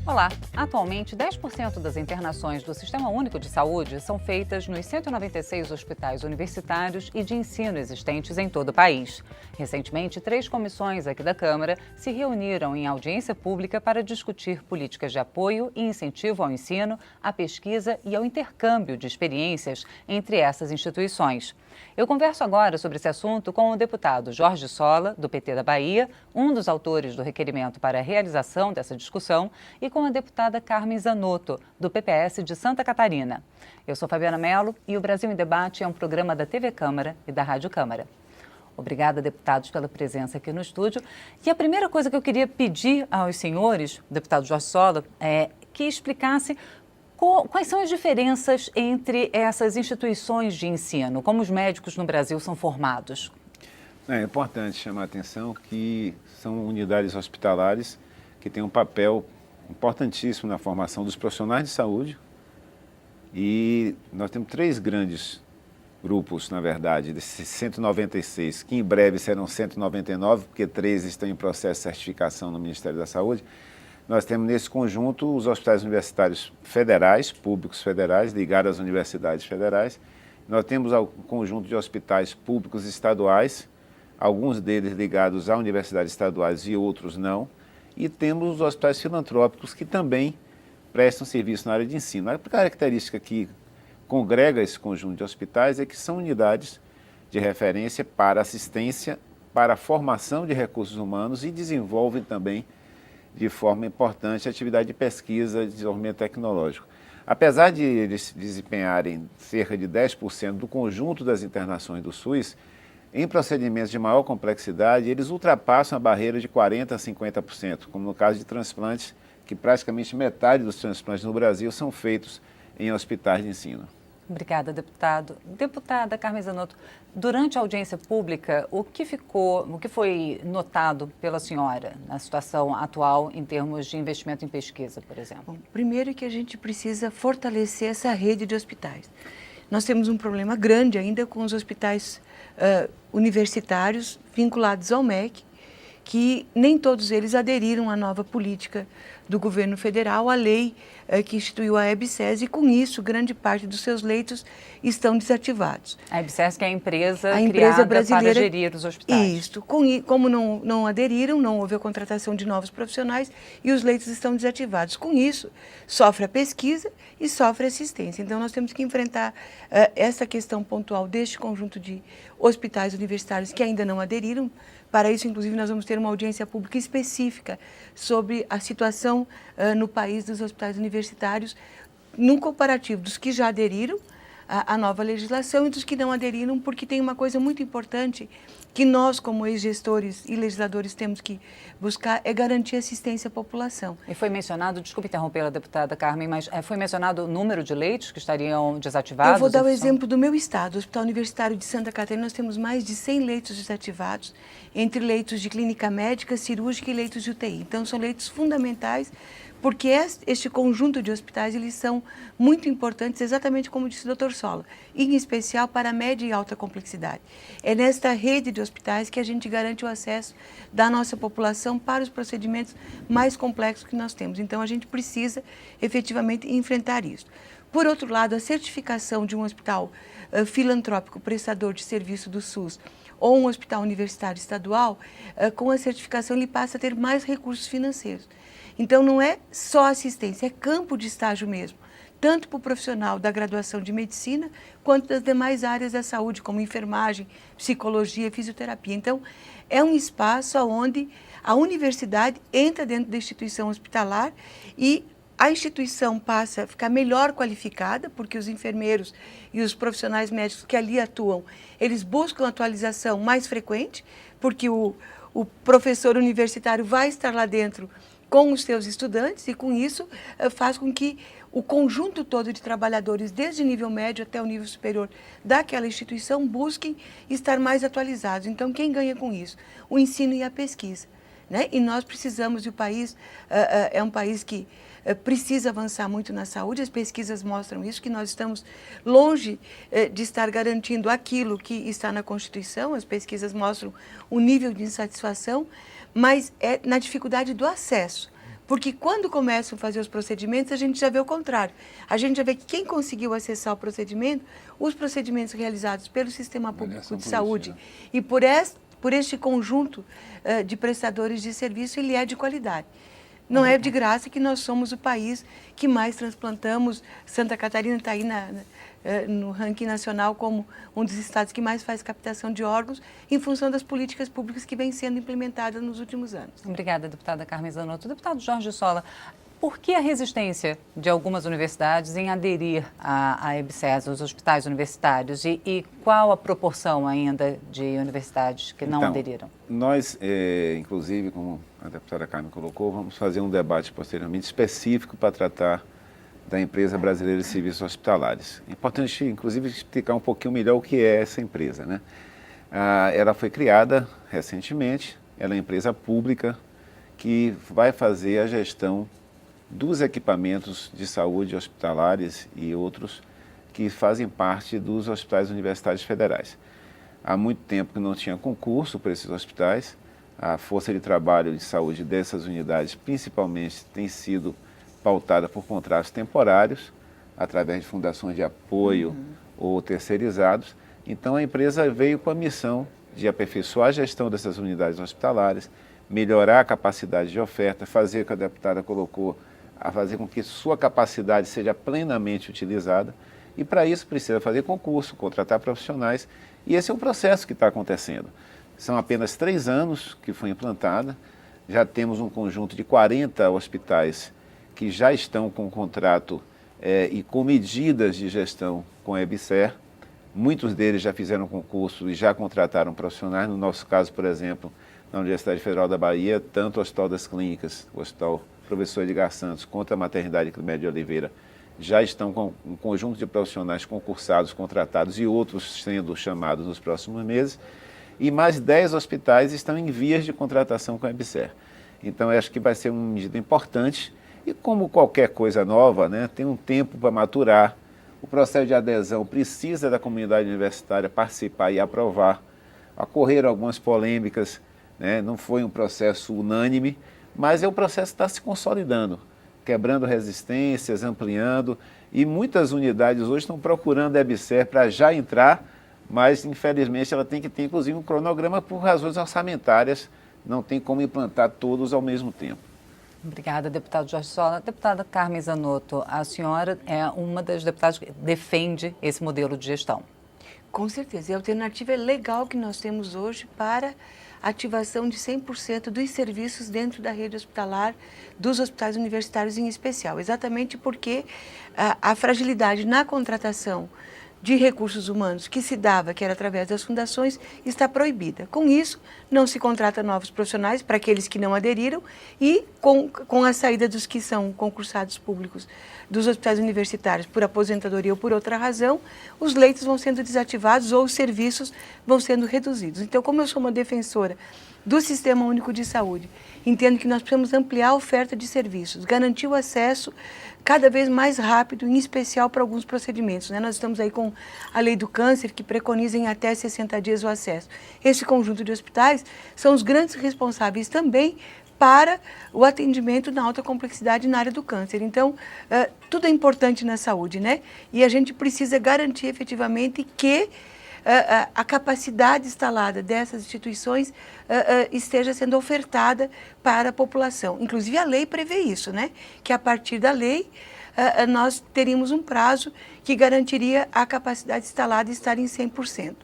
Olá! Atualmente, 10% das internações do Sistema Único de Saúde são feitas nos 196 hospitais universitários e de ensino existentes em todo o país. Recentemente, 3 comissões aqui da Câmara se reuniram em audiência pública para discutir políticas de apoio e incentivo ao ensino, à pesquisa e ao intercâmbio de experiências entre essas instituições. Eu converso agora sobre esse assunto com o deputado Jorge Sola, do PT da Bahia, um dos autores do requerimento para a realização dessa discussão, e com a deputada Carmen Zanotto, do PPS de Santa Catarina. Eu sou Fabiana Mello e o Brasil em Debate é um programa da TV Câmara e da Rádio Câmara. Obrigada, deputados, pela presença aqui no estúdio. E a primeira coisa que eu queria pedir aos senhores, deputado Jorge Sola, é que explicasse quais são as diferenças entre essas instituições de ensino, como os médicos no Brasil são formados. É importante chamar a atenção que são unidades hospitalares que têm um papel importantíssimo na formação dos profissionais de saúde, e nós temos 3 grandes grupos, na verdade, desses 196, que em breve serão 199, porque 3 estão em processo de certificação no Ministério da Saúde. Nós temos nesse conjunto os hospitais universitários federais, públicos federais, ligados às universidades federais. Nós temos um conjunto de hospitais públicos estaduais, alguns deles ligados a universidades estaduais e outros não. E temos os hospitais filantrópicos que também prestam serviço na área de ensino. A característica que congrega esse conjunto de hospitais é que são unidades de referência para assistência, para a formação de recursos humanos e desenvolvem também de forma importante a atividade de pesquisa e desenvolvimento tecnológico. Apesar de eles desempenharem cerca de 10% do conjunto das internações do SUS, em procedimentos de maior complexidade, eles ultrapassam a barreira de 40% a 50%, como no caso de transplantes, que praticamente metade dos transplantes no Brasil são feitos em hospitais de ensino. Obrigada, deputado. Deputada Carmen Zanotto, durante a audiência pública, o que foi notado pela senhora na situação atual em termos de investimento em pesquisa, por exemplo? Bom, primeiro que a gente precisa fortalecer essa rede de hospitais. Nós temos um problema grande ainda com os hospitais universitários vinculados ao MEC, que nem todos eles aderiram à nova política do governo federal, a lei que instituiu a EBSERH, e com isso grande parte dos seus leitos estão desativados. A EBSERH que é a empresa criada brasileira para gerir os hospitais. Isso. Como não aderiram, não houve a contratação de novos profissionais e os leitos estão desativados. Com isso, sofre a pesquisa e sofre a assistência. Então, nós temos que enfrentar essa questão pontual deste conjunto de hospitais universitários que ainda não aderiram. Para isso, inclusive, nós vamos ter uma audiência pública específica sobre a situação no país dos hospitais universitários, num comparativo dos que já aderiram à nova legislação e dos que não aderiram, porque tem uma coisa muito importante que nós, como ex-gestores e legisladores, temos que buscar, é garantir assistência à população. E foi mencionado, desculpe interromper a deputada Carmen, mas foi mencionado o número de leitos que estariam desativados? Eu vou dar o exemplo do meu estado, o Hospital Universitário de Santa Catarina. Nós temos mais de 100 leitos desativados, entre leitos de clínica médica, cirúrgica e leitos de UTI. Então, são leitos fundamentais, porque este conjunto de hospitais, eles são muito importantes, exatamente como disse o Dr. Sola, em especial para a média e alta complexidade. É nesta rede de hospitais que a gente garante o acesso da nossa população para os procedimentos mais complexos que nós temos. Então, a gente precisa efetivamente enfrentar isso. Por outro lado, a certificação de um hospital filantrópico prestador de serviço do SUS ou um hospital universitário estadual, com a certificação ele passa a ter mais recursos financeiros. Então, não é só assistência, é campo de estágio mesmo, tanto para o profissional da graduação de medicina, quanto das demais áreas da saúde, como enfermagem, psicologia, fisioterapia. Então, é um espaço onde a universidade entra dentro da instituição hospitalar e a instituição passa a ficar melhor qualificada, porque os enfermeiros e os profissionais médicos que ali atuam, eles buscam atualização mais frequente, porque o professor universitário vai estar lá dentro com os seus estudantes e com isso faz com que o conjunto todo de trabalhadores, desde o nível médio até o nível superior daquela instituição, busquem estar mais atualizados. Então, quem ganha com isso? O ensino e a pesquisa. né? E nós precisamos, e o país é um país que precisa avançar muito na saúde, as pesquisas mostram isso, que nós estamos longe de estar garantindo aquilo que está na Constituição, as pesquisas mostram o nível de insatisfação, mas é na dificuldade do acesso. Porque quando começam a fazer os procedimentos, a gente já vê o contrário. A gente já vê que quem conseguiu acessar o procedimento, os procedimentos realizados pelo Sistema Público de Saúde e por este conjunto de prestadores de serviço, ele é de qualidade. Não é de graça que nós somos o país que mais transplantamos. Santa Catarina está aí no ranking nacional como um dos estados que mais faz captação de órgãos em função das políticas públicas que vêm sendo implementadas nos últimos anos. Obrigada, deputada Carmen Zanotto. Deputado Jorge Sola, por que a resistência de algumas universidades em aderir à EBSERH, aos hospitais universitários, e qual a proporção ainda de universidades que não aderiram? Nós, inclusive, como a deputada Carmen colocou, vamos fazer um debate posteriormente específico para tratar da Empresa Brasileira de Serviços Hospitalares. É importante, inclusive, explicar um pouquinho melhor o que é essa empresa, né? Ela foi criada recentemente, ela é uma empresa pública que vai fazer a gestão dos equipamentos de saúde hospitalares e outros que fazem parte dos hospitais universitários federais. Há muito tempo que não tinha concurso para esses hospitais, a força de trabalho de saúde dessas unidades principalmente tem sido pautada por contratos temporários, através de fundações de apoio ou terceirizados. Então a empresa veio com a missão de aperfeiçoar a gestão dessas unidades hospitalares, melhorar a capacidade de oferta, fazer o que a deputada colocou, a fazer com que sua capacidade seja plenamente utilizada, e para isso precisa fazer concurso, contratar profissionais, e esse é o processo que está acontecendo. São apenas 3 anos que foi implantada, já temos um conjunto de 40 hospitais que já estão com contrato e com medidas de gestão com a EBSERH. Muitos deles já fizeram concurso e já contrataram profissionais. No nosso caso, por exemplo, na Universidade Federal da Bahia, tanto o Hospital das Clínicas, o Hospital Professor Edgar Santos, quanto a Maternidade Climédia de Oliveira, já estão com um conjunto de profissionais concursados, contratados e outros sendo chamados nos próximos meses. E mais 10 hospitais estão em vias de contratação com a EBSERH. Então, eu acho que vai ser uma medida importante. E como qualquer coisa nova, né, tem um tempo para maturar. O processo de adesão precisa da comunidade universitária participar e aprovar. Ocorreram algumas polêmicas, né, não foi um processo unânime, mas o processo está se consolidando, quebrando resistências, ampliando. E muitas unidades hoje estão procurando a EBSERH para já entrar, mas infelizmente ela tem que ter inclusive um cronograma por razões orçamentárias, não tem como implantar todos ao mesmo tempo. Obrigada, deputado Jorge Sola. Deputada Carmen Zanotto, a senhora é uma das deputadas que defende esse modelo de gestão. Com certeza. E a alternativa legal que nós temos hoje para a ativação de 100% dos serviços dentro da rede hospitalar, dos hospitais universitários em especial. Exatamente porque a fragilidade na contratação de recursos humanos que se dava, que era através das fundações, está proibida. Com isso, não se contrata novos profissionais para aqueles que não aderiram e com a saída dos que são concursados públicos dos hospitais universitários por aposentadoria ou por outra razão, os leitos vão sendo desativados ou os serviços vão sendo reduzidos. Então, como eu sou uma defensora do Sistema Único de Saúde, entendo que nós precisamos ampliar a oferta de serviços, garantir o acesso cada vez mais rápido, em especial para alguns procedimentos, né? Nós estamos aí com a lei do câncer, que preconiza em até 60 dias o acesso. Esse conjunto de hospitais são os grandes responsáveis também para o atendimento na alta complexidade na área do câncer. Então, tudo é importante na saúde, né? E a gente precisa garantir efetivamente que a capacidade instalada dessas instituições esteja sendo ofertada para a população. Inclusive, a lei prevê isso, né? Que a partir da lei, nós teríamos um prazo que garantiria a capacidade instalada estar em 100%.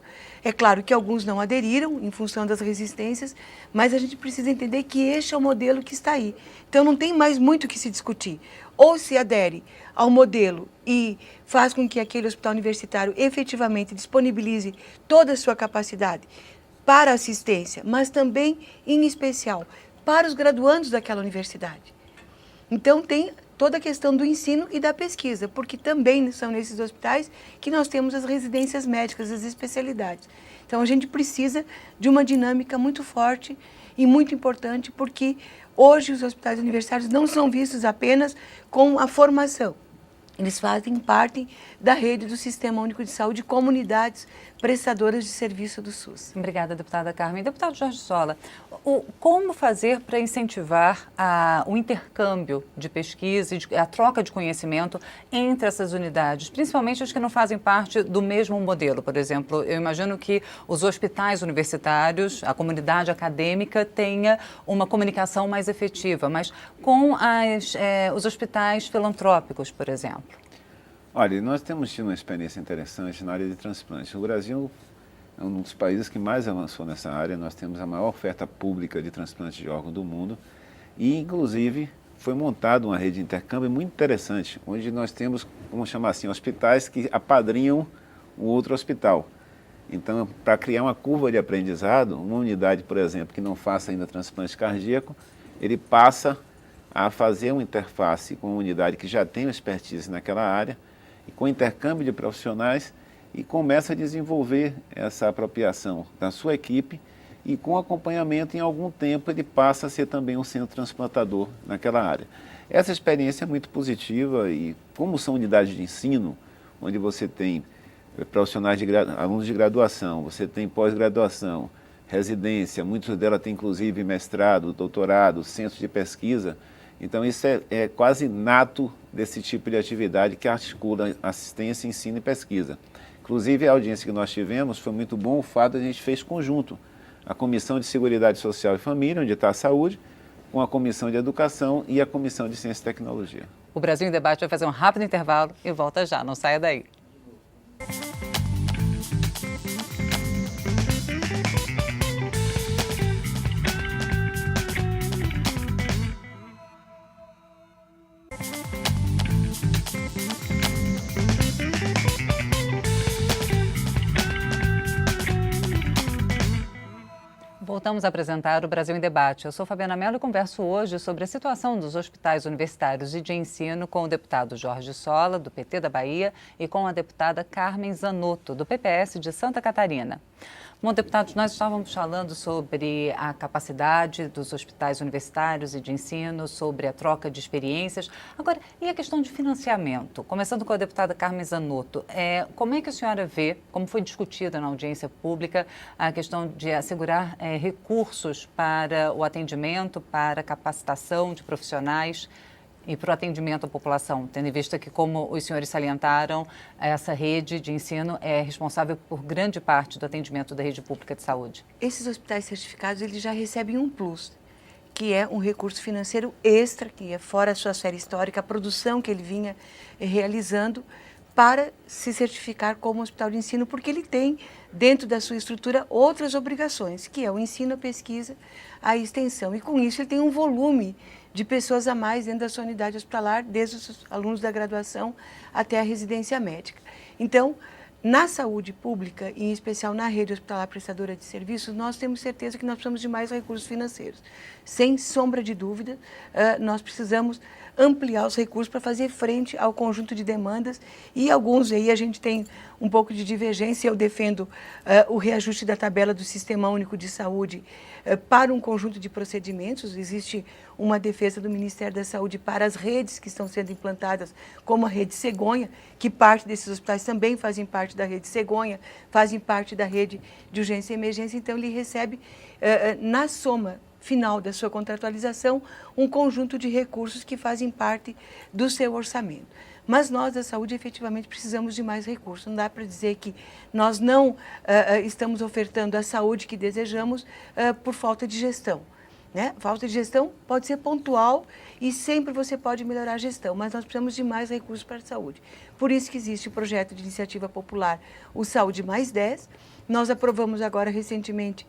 É claro que alguns não aderiram em função das resistências, mas a gente precisa entender que este é o modelo que está aí. Então, não tem mais muito o que se discutir. Ou se adere ao modelo e faz com que aquele hospital universitário efetivamente disponibilize toda a sua capacidade para assistência, mas também, em especial, para os graduandos daquela universidade. Então, tem toda a questão do ensino e da pesquisa, porque também são nesses hospitais que nós temos as residências médicas, as especialidades. Então, a gente precisa de uma dinâmica muito forte e muito importante porque hoje os hospitais universitários não são vistos apenas com a formação. Eles fazem parte da rede do Sistema Único de Saúde, comunidades prestadoras de serviço do SUS. Obrigada, deputada Carmen. Deputado Jorge Sola, como fazer para incentivar o intercâmbio de pesquisa e a troca de conhecimento entre essas unidades, principalmente as que não fazem parte do mesmo modelo? Por exemplo, eu imagino que os hospitais universitários, a comunidade acadêmica tenha uma comunicação mais efetiva, mas com os hospitais filantrópicos, por exemplo. Olha, nós temos tido uma experiência interessante na área de transplante. O Brasil é um dos países que mais avançou nessa área. Nós temos a maior oferta pública de transplante de órgão do mundo e, inclusive, foi montada uma rede de intercâmbio muito interessante, onde nós temos, vamos chamar assim, hospitais que apadrinham o outro hospital. Então, para criar uma curva de aprendizado, uma unidade, por exemplo, que não faça ainda transplante cardíaco, ele passa a fazer uma interface com uma unidade que já tem expertise naquela área, e com intercâmbio de profissionais, e começa a desenvolver essa apropriação da sua equipe, e com acompanhamento, em algum tempo, ele passa a ser também um centro transplantador naquela área. Essa experiência é muito positiva e, como são unidades de ensino, onde você tem profissionais alunos de graduação, você tem pós-graduação, residência, muitos delas têm inclusive mestrado, doutorado, centros de pesquisa. Então isso é quase nato desse tipo de atividade que articula assistência, ensino e pesquisa. Inclusive a audiência que nós tivemos foi muito bom o fato de a gente fez conjunto a Comissão de Seguridade Social e Família, onde está a saúde, com a Comissão de Educação e a Comissão de Ciência e Tecnologia. O Brasil em Debate vai fazer um rápido intervalo e volta já, não saia daí. Voltamos a apresentar o Brasil em Debate. Eu sou Fabiana Mello e converso hoje sobre a situação dos hospitais universitários e de ensino com o deputado Jorge Sola, do PT da Bahia, e com a deputada Carmen Zanotto, do PPS de Santa Catarina. Bom, deputados, nós estávamos falando sobre a capacidade dos hospitais universitários e de ensino, sobre a troca de experiências. Agora, e a questão de financiamento? Começando com a deputada Carmen Zanotto, como é que a senhora vê, como foi discutida na audiência pública, a questão de assegurar recursos para o atendimento, para a capacitação de profissionais e para o atendimento à população, tendo em vista que, como os senhores salientaram, essa rede de ensino é responsável por grande parte do atendimento da rede pública de saúde? Esses hospitais certificados, eles já recebem um plus, que é um recurso financeiro extra, que é fora a sua série histórica, a produção que ele vinha realizando para se certificar como hospital de ensino, porque ele tem, dentro da sua estrutura, outras obrigações, que é o ensino, a pesquisa, a extensão. E com isso ele tem um volume de pessoas a mais dentro da sua unidade hospitalar, desde os alunos da graduação até a residência médica. Então, na saúde pública, e em especial na rede hospitalar prestadora de serviços, nós temos certeza que nós precisamos de mais recursos financeiros. Sem sombra de dúvida, nós precisamos ampliar os recursos para fazer frente ao conjunto de demandas, e alguns aí a gente tem um pouco de divergência. Eu defendo o reajuste da tabela do Sistema Único de Saúde para um conjunto de procedimentos. Existe uma defesa do Ministério da Saúde para as redes que estão sendo implantadas, como a rede Cegonha, que parte desses hospitais também fazem parte da rede Cegonha, fazem parte da rede de urgência e emergência. Então ele recebe, na soma final da sua contratualização, um conjunto de recursos que fazem parte do seu orçamento. Mas nós da saúde efetivamente precisamos de mais recursos. Não dá para dizer que nós não estamos ofertando a saúde que desejamos por falta de gestão, né? Falta de gestão pode ser pontual e sempre você pode melhorar a gestão, mas nós precisamos de mais recursos para a saúde. Por isso que existe o projeto de iniciativa popular, o Saúde Mais 10. Nós aprovamos agora recentemente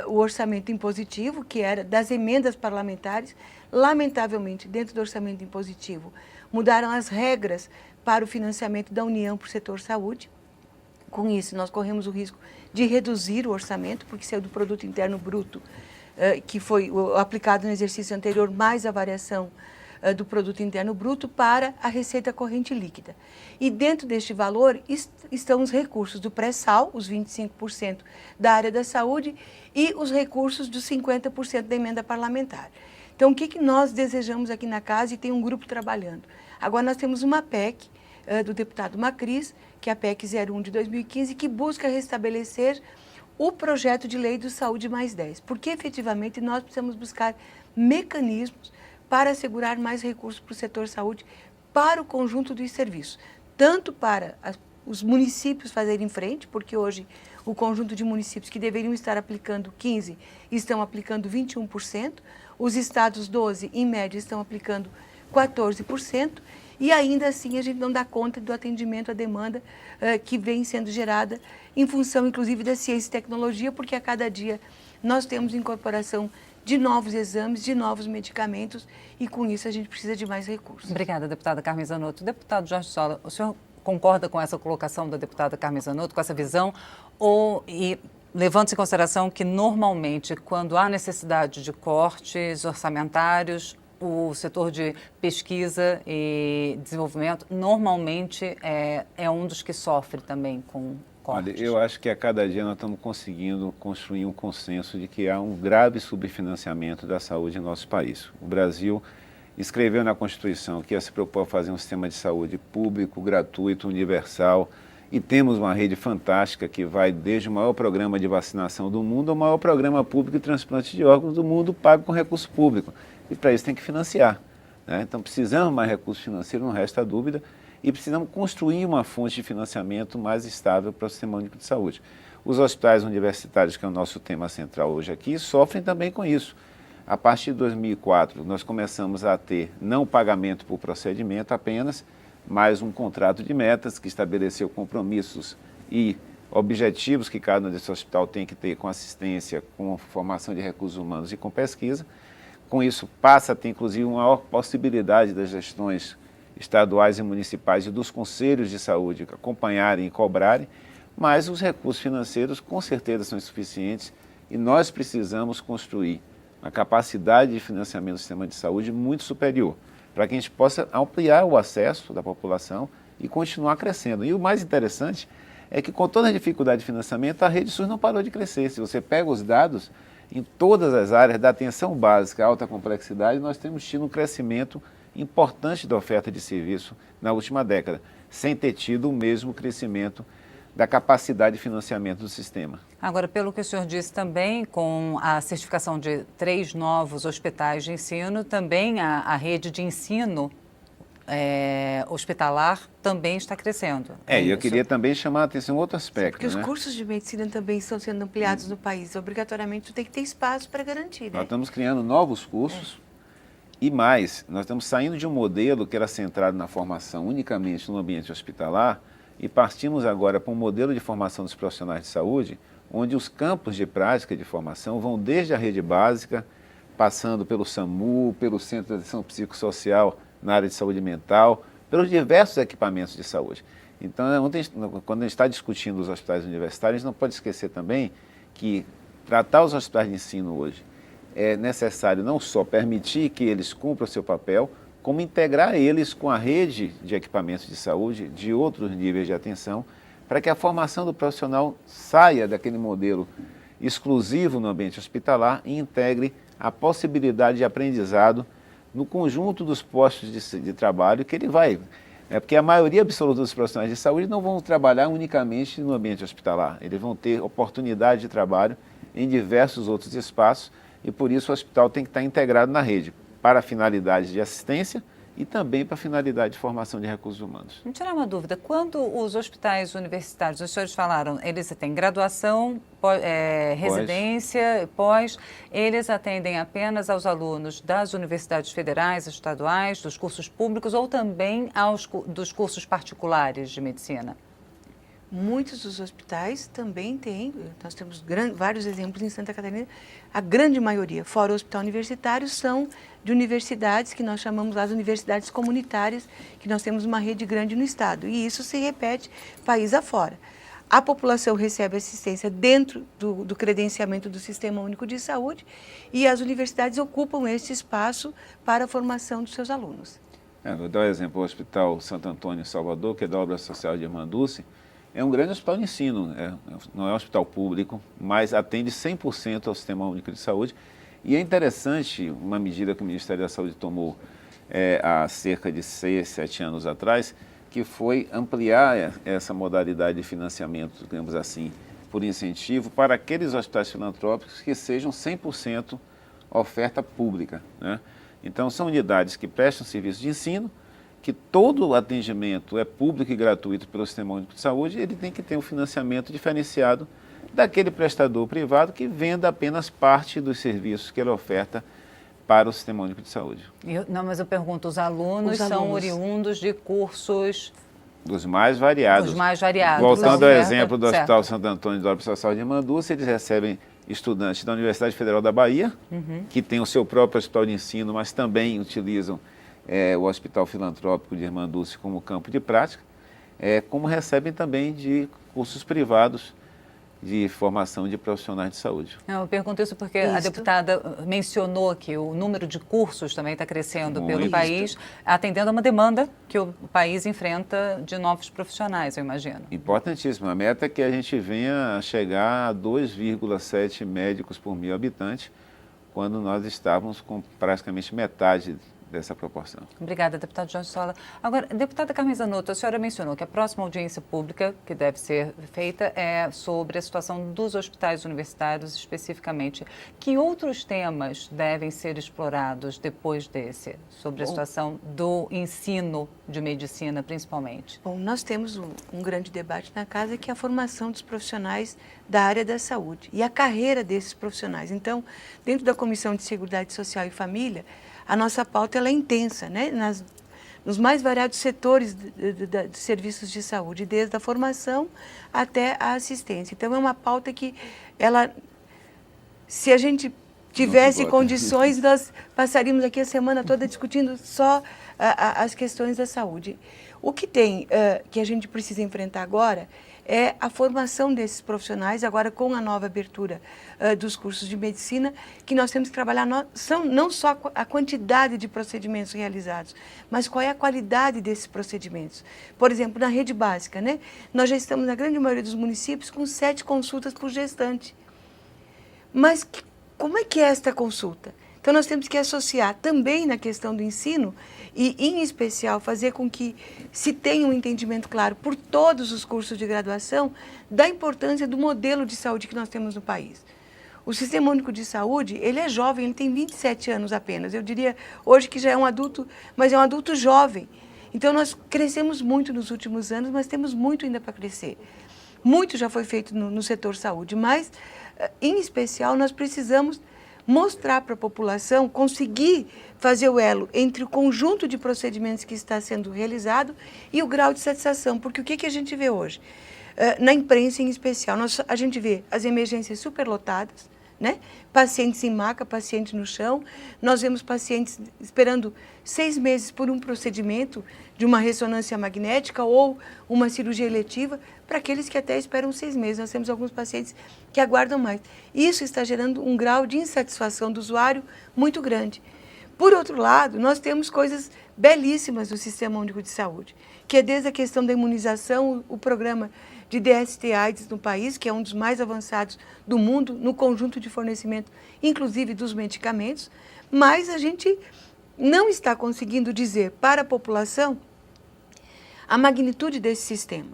o orçamento impositivo, que era das emendas parlamentares. Lamentavelmente, dentro do orçamento impositivo, mudaram as regras para o financiamento da União para o setor saúde. Com isso, nós corremos o risco de reduzir o orçamento, porque saiu do produto interno bruto, que foi aplicado no exercício anterior, mais a variação do Produto Interno Bruto para a receita corrente líquida. E dentro deste valor estão os recursos do pré-sal, os 25% da área da saúde, e os recursos dos 50% da emenda parlamentar. Então, o que nós desejamos aqui na casa, e tem um grupo trabalhando? Agora nós temos uma PEC do deputado Macris, que é a PEC 01 de 2015, que busca restabelecer o projeto de lei do Saúde Mais 10, porque efetivamente nós precisamos buscar mecanismos para assegurar mais recursos para o setor saúde, para o conjunto dos serviços, tanto para os municípios fazerem frente, porque hoje o conjunto de municípios que deveriam estar aplicando 15% estão aplicando 21%, os estados 12%, em média, estão aplicando 14%, e ainda assim a gente não dá conta do atendimento à demanda que vem sendo gerada em função, inclusive, da ciência e tecnologia, porque a cada dia nós temos incorporação de novos exames, de novos medicamentos, e com isso a gente precisa de mais recursos. Obrigada, deputada Carmen Zanotto. Deputado Jorge Sola, o senhor concorda com essa colocação da deputada Carmen Zanotto, com essa visão, e levando-se em consideração que normalmente, quando há necessidade de cortes orçamentários, o setor de pesquisa e desenvolvimento normalmente é um dos que sofre também com cortes? Olha, eu acho que a cada dia nós estamos conseguindo construir um consenso de que há um grave subfinanciamento da saúde em nosso país. O Brasil escreveu na Constituição que ia se propor a fazer um sistema de saúde público, gratuito, universal, e temos uma rede fantástica que vai desde o maior programa de vacinação do mundo ao maior programa público de transplante de órgãos do mundo, pago com recurso público. E para isso tem que financiar, né? Então precisamos mais recursos financeiros, não resta dúvida, e precisamos construir uma fonte de financiamento mais estável para o Sistema Único de Saúde. Os hospitais universitários, que é o nosso tema central hoje aqui, sofrem também com isso. A partir de 2004, nós começamos a ter não pagamento por procedimento apenas, mas um contrato de metas que estabeleceu compromissos e objetivos que cada desse hospital tem que ter com assistência, com formação de recursos humanos e com pesquisa. Com isso, passa a ter, inclusive, uma maior possibilidade das gestões estaduais e municipais e dos conselhos de saúde acompanharem e cobrarem, mas os recursos financeiros, com certeza, são insuficientes e nós precisamos construir uma capacidade de financiamento do sistema de saúde muito superior, para que a gente possa ampliar o acesso da população e continuar crescendo. E o mais interessante é que, com toda a dificuldade de financiamento, a rede SUS não parou de crescer. Se você pega os dados, em todas as áreas da atenção básica, alta complexidade, nós temos tido um crescimento importante da oferta de serviço na última década, sem ter tido o mesmo crescimento da capacidade de financiamento do sistema. Agora, pelo que o senhor disse também, com a certificação de 3 novos hospitais de ensino, também a rede de ensino hospitalar também está crescendo. E eu queria também chamar a atenção outro aspecto. Porque os cursos de medicina também estão sendo ampliados no país. Obrigatoriamente tem que ter espaço para garantir, né? Nós estamos criando novos cursos e mais, nós estamos saindo de um modelo que era centrado na formação unicamente no ambiente hospitalar e partimos agora para um modelo de formação dos profissionais de saúde, onde os campos de prática de formação vão desde a rede básica, passando pelo SAMU, pelo Centro de Atenção Psicossocial na área de saúde mental, pelos diversos equipamentos de saúde. Então, quando a gente está discutindo os hospitais universitários, a gente não pode esquecer também que tratar os hospitais de ensino hoje é necessário não só permitir que eles cumpram o seu papel, como integrar eles com a rede de equipamentos de saúde de outros níveis de atenção, para que a formação do profissional saia daquele modelo exclusivo no ambiente hospitalar e integre a possibilidade de aprendizado no conjunto dos postos de trabalho que ele vai. Porque a maioria absoluta dos profissionais de saúde não vão trabalhar unicamente no ambiente hospitalar. Eles vão ter oportunidade de trabalho em diversos outros espaços e por isso o hospital tem que estar integrado na rede para finalidades de assistência e também para finalidade de formação de recursos humanos. Me tirar uma dúvida, quando os hospitais universitários, os senhores falaram, eles têm graduação, residência, pós, eles atendem apenas aos alunos das universidades federais, estaduais, dos cursos públicos ou também dos cursos particulares de medicina? Muitos dos hospitais também têm, nós temos vários exemplos em Santa Catarina, a grande maioria, fora o hospital universitário, são de universidades que nós chamamos as universidades comunitárias, que nós temos uma rede grande no estado, e isso se repete país afora. a população recebe assistência dentro do credenciamento do Sistema Único de Saúde e as universidades ocupam esse espaço para a formação dos seus alunos. Vou dar um exemplo, o Hospital Santo Antônio em Salvador, que é da obra social de Irmã Dulce, é um grande hospital de ensino, não é um hospital público, mas atende 100% ao Sistema Único de Saúde. E é interessante, uma medida que o Ministério da Saúde tomou há cerca de 6, 7 anos atrás, que foi ampliar essa modalidade de financiamento, digamos assim, por incentivo, para aqueles hospitais filantrópicos que sejam 100% oferta pública, né? Então, são unidades que prestam serviço de ensino, que todo o atendimento é público e gratuito pelo Sistema Único de Saúde, e ele tem que ter um financiamento diferenciado daquele prestador privado que venda apenas parte dos serviços que ele oferta para o Sistema Único de Saúde. Mas eu pergunto, os alunos são oriundos de cursos... Dos mais variados. Os mais variados. Voltando ao exemplo do Hospital Santo Antônio da Obra Social de Irmã Dulce, eles recebem estudantes da Universidade Federal da Bahia, que tem o seu próprio hospital de ensino, mas também utilizam o Hospital Filantrópico de Irmã Dulce como campo de prática, como recebem também de cursos privados de formação de profissionais de saúde. Eu pergunto isso porque a deputada mencionou que o número de cursos também está crescendo pelo país, atendendo a uma demanda que o país enfrenta de novos profissionais, eu imagino. Importantíssimo. A meta é que a gente venha a chegar a 2,7 médicos por 1.000 habitantes, quando nós estávamos com praticamente metade dessa proporção. Obrigada, deputado Jorge Sola. Agora, deputada Carmen Zanotto, a senhora mencionou que a próxima audiência pública que deve ser feita é sobre a situação dos hospitais universitários especificamente. Que outros temas devem ser explorados depois desse, sobre a situação do ensino de medicina, principalmente? Bom, nós temos um grande debate na casa, que é a formação dos profissionais da área da saúde e a carreira desses profissionais. Então, dentro da Comissão de Seguridade Social e Família, a nossa pauta ela é intensa, né? Nos mais variados setores de serviços de saúde, desde a formação até a assistência. Então, é uma pauta que, se a gente tivesse condições, nós passaríamos aqui a semana toda discutindo só as questões da saúde. O que que a gente precisa enfrentar agora é a formação desses profissionais, agora com a nova abertura dos cursos de medicina, que nós temos que trabalhar não só a quantidade de procedimentos realizados, mas qual é a qualidade desses procedimentos. Por exemplo, na rede básica, né? Nós já estamos, na grande maioria dos municípios, com 7 consultas por gestante. Mas como é que é esta consulta? Então, nós temos que associar também na questão do ensino e, em especial, fazer com que se tenha um entendimento claro por todos os cursos de graduação da importância do modelo de saúde que nós temos no país. O Sistema Único de Saúde, ele é jovem, ele tem 27 anos apenas. Eu diria hoje que já é um adulto, mas é um adulto jovem. Então, nós crescemos muito nos últimos anos, mas temos muito ainda para crescer. Muito já foi feito no setor saúde, mas, em especial, nós precisamos mostrar para a população, conseguir fazer o elo entre o conjunto de procedimentos que está sendo realizado e o grau de satisfação. Porque o que a gente vê hoje? Na imprensa, em especial, a gente vê as emergências superlotadas, né? Pacientes em maca, pacientes no chão. Nós vemos pacientes esperando 6 meses por um procedimento de uma ressonância magnética ou uma cirurgia eletiva, para aqueles que até esperam 6 meses. Nós temos alguns pacientes que aguardam mais. Isso está gerando um grau de insatisfação do usuário muito grande. Por outro lado, nós temos coisas belíssimas do Sistema Único de Saúde, que é desde a questão da imunização, o programa de DST-AIDS no país, que é um dos mais avançados do mundo, no conjunto de fornecimento, inclusive dos medicamentos, mas a gente não está conseguindo dizer para a população a magnitude desse sistema,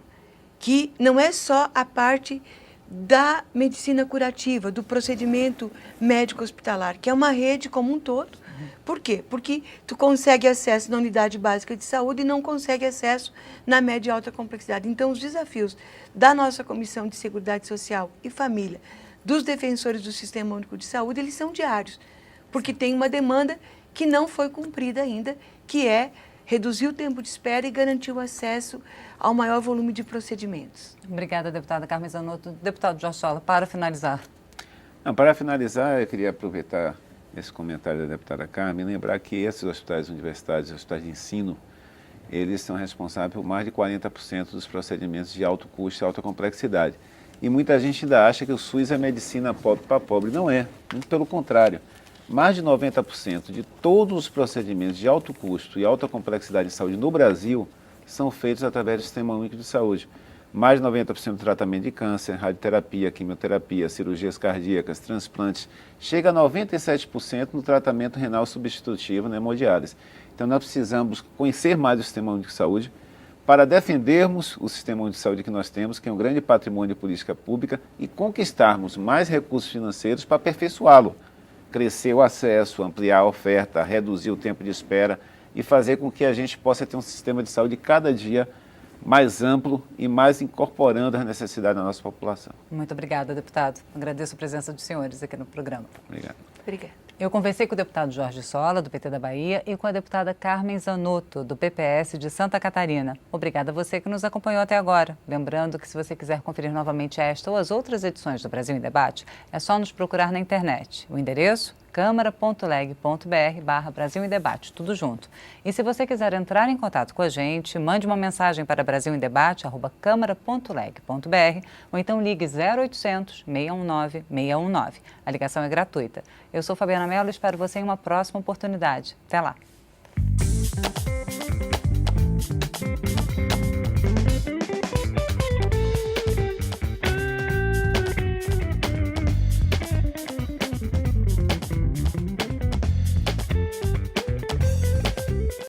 que não é só a parte da medicina curativa, do procedimento médico hospitalar, que é uma rede como um todo. Por quê? Porque tu consegue acesso na unidade básica de saúde e não consegue acesso na média e alta complexidade. Então, os desafios da nossa Comissão de Seguridade Social e Família, dos defensores do Sistema Único de Saúde, eles são diários, porque tem uma demanda que não foi cumprida ainda, que é reduzir o tempo de espera e garantir o acesso ao maior volume de procedimentos. Obrigada, deputada Carmen Zanotto. Deputado Jorge Sola, para finalizar. Para finalizar, eu queria aproveitar esse comentário da deputada Carmen e lembrar que esses hospitais universitários, hospitais de ensino, eles são responsáveis por mais de 40% dos procedimentos de alto custo e alta complexidade. E muita gente ainda acha que o SUS é medicina pobre para pobre. Não é, muito pelo contrário. Mais de 90% de todos os procedimentos de alto custo e alta complexidade de saúde no Brasil são feitos através do Sistema Único de Saúde. Mais de 90% do tratamento de câncer, radioterapia, quimioterapia, cirurgias cardíacas, transplantes, chega a 97% no tratamento renal substitutivo na hemodiálise. Então nós precisamos conhecer mais o Sistema Único de Saúde para defendermos o Sistema Único de Saúde que nós temos, que é um grande patrimônio de política pública, e conquistarmos mais recursos financeiros para aperfeiçoá-lo. Crescer o acesso, ampliar a oferta, reduzir o tempo de espera e fazer com que a gente possa ter um sistema de saúde cada dia mais amplo e mais incorporando as necessidades da nossa população. Muito obrigada, deputado. Agradeço a presença dos senhores aqui no programa. Obrigado. Obrigada. Eu conversei com o deputado Jorge Sola, do PT da Bahia, e com a deputada Carmen Zanotto, do PPS de Santa Catarina. Obrigada a você que nos acompanhou até agora. Lembrando que se você quiser conferir novamente esta ou as outras edições do Brasil em Debate, é só nos procurar na internet. O endereço? câmara.leg.br/Brasil em Debate, tudo junto. E se você quiser entrar em contato com a gente, mande uma mensagem para brasilindebate@câmara.leg.br ou então ligue 0800 619 619. A ligação é gratuita. Eu sou Fabiana Mello e espero você em uma próxima oportunidade. Até lá!